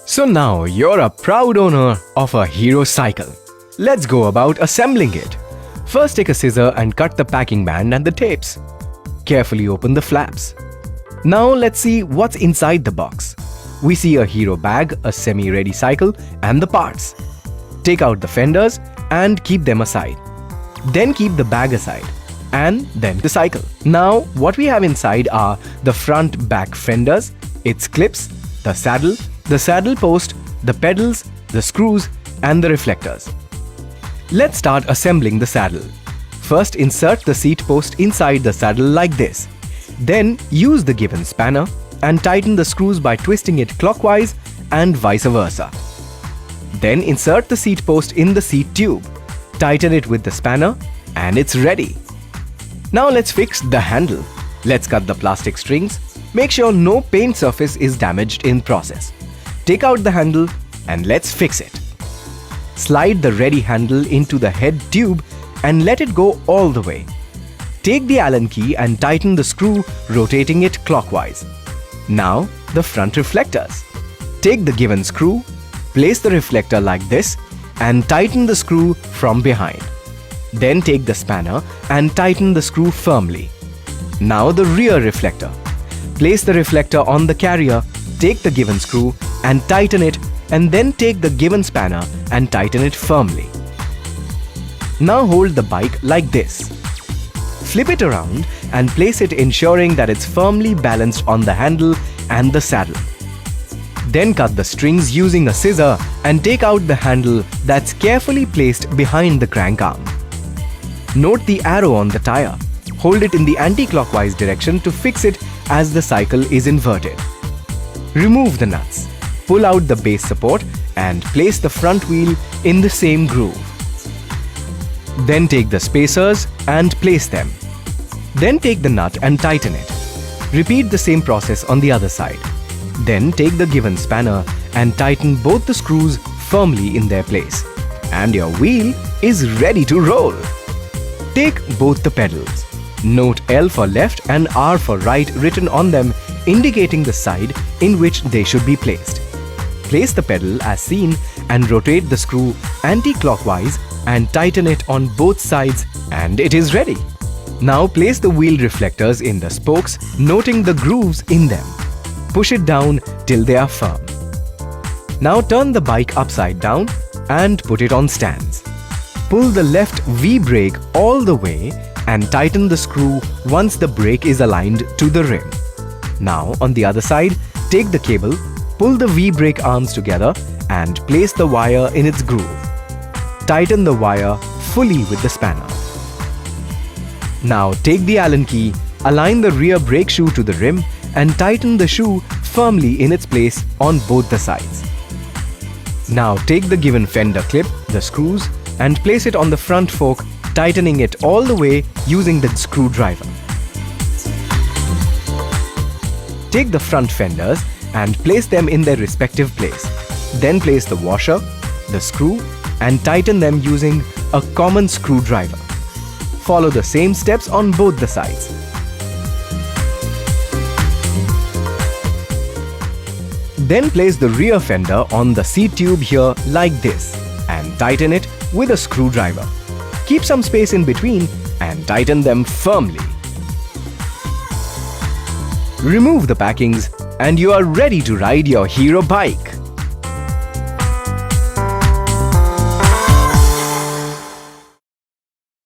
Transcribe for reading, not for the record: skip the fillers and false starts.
So now you're a proud owner of a Hero cycle. Let's go about assembling it. First, take a scissor and cut the packing band and the tapes. Carefully open the flaps. Now let's see what's inside the box. We see a Hero bag, a semi-ready cycle and the parts. Take out the fenders and keep them aside. Then keep the bag aside and then the cycle. Now what we have inside are the front back fenders, its clips, the saddle post, the pedals, the screws and the reflectors. Let's start assembling the saddle. First, insert the seat post inside the saddle like this. Then use the given spanner and tighten the screws by twisting it clockwise and vice versa. Then insert the seat post in the seat tube. Tighten it with the spanner and it's ready. Now let's fix the handle. Let's cut the plastic strings. Make sure no paint surface is damaged in process. Take out the handle and let's fix it. Slide the ready handle into the head tube and let it go all the way. Take the Allen key and tighten the screw, rotating it clockwise. Now the front reflectors. Take the given screw, place the reflector like this and tighten the screw from behind. Then take the spanner and tighten the screw firmly. Now the rear reflector. Place the reflector on the carrier, take the given screw and tighten it, and then take the given spanner and tighten it firmly. Now hold the bike like this. Flip it around and place it ensuring that it's firmly balanced on the handle and the saddle. Then cut the strings using a scissor and take out the handle that's carefully placed behind the crank arm. Note the arrow on the tire. Hold it in the anti-clockwise direction to fix it as the cycle is inverted. Remove the nuts. Pull out the base support and place the front wheel in the same groove. Then take the spacers and place them. Then take the nut and tighten it. Repeat the same process on the other side. Then take the given spanner and tighten both the screws firmly in their place. And your wheel is ready to roll. Take both the pedals. Note L for left and R for right written on them, indicating the side in which they should be placed. Place the pedal as seen and rotate the screw anti-clockwise and tighten it on both sides and it is ready. Now place the wheel reflectors in the spokes, noting the grooves in them. Push it down till they are firm. Now turn the bike upside down and put it on stands. Pull the left V-brake all the way and tighten the screw once the brake is aligned to the rim. Now on the other side, take the cable, pull the V-brake arms together and place the wire in its groove. Tighten the wire fully with the spanner. Now take the Allen key, align the rear brake shoe to the rim and tighten the shoe firmly in its place on both the sides. Now take the given fender clip, the screws, and place it on the front fork, tightening it all the way using the screwdriver. Take the front fenders and place them in their respective place. Then place the washer, the screw, and tighten them using a common screwdriver. Follow the same steps on both the sides. Then place the rear fender on the seat tube here like this and tighten it with a screwdriver. Keep some space in between and tighten them firmly. Remove the packings and you are ready to ride your Hero bike.